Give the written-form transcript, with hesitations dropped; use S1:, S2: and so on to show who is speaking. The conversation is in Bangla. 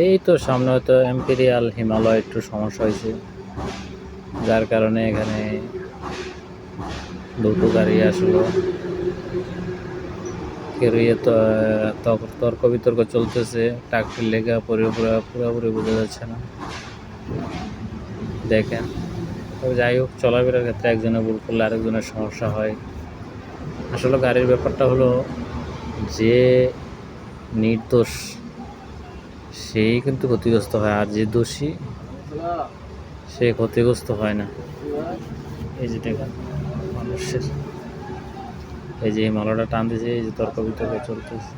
S1: এই তো সামনে হয়তো এম্পেরিয়াল হিমালয় একটু সমস্যা হয়েছে, যার কারণে এখানে দুটো গাড়ি আসলো। তর্ক বিতর্ক চলতেছে, ট্রাকটির লেগা পুরোপুরি বোঝা যাচ্ছে না। দেখেন, তবে যাই হোক, চলাফেরার ক্ষেত্রে একজনের ভুল করলে আরেকজনের সমস্যা হয়। আসলে গাড়ির ব্যাপারটা হলো, যে নির্দোষ সেই কিন্তু ক্ষতিগ্রস্ত হয়, আর যে দোষী সে ক্ষতিগ্রস্ত হয় না। এই যে দেখেন মানুষের, এই যে মালাটা টান দিয়েছে, এই যে তর্ক বিতর্ক চলতেছে।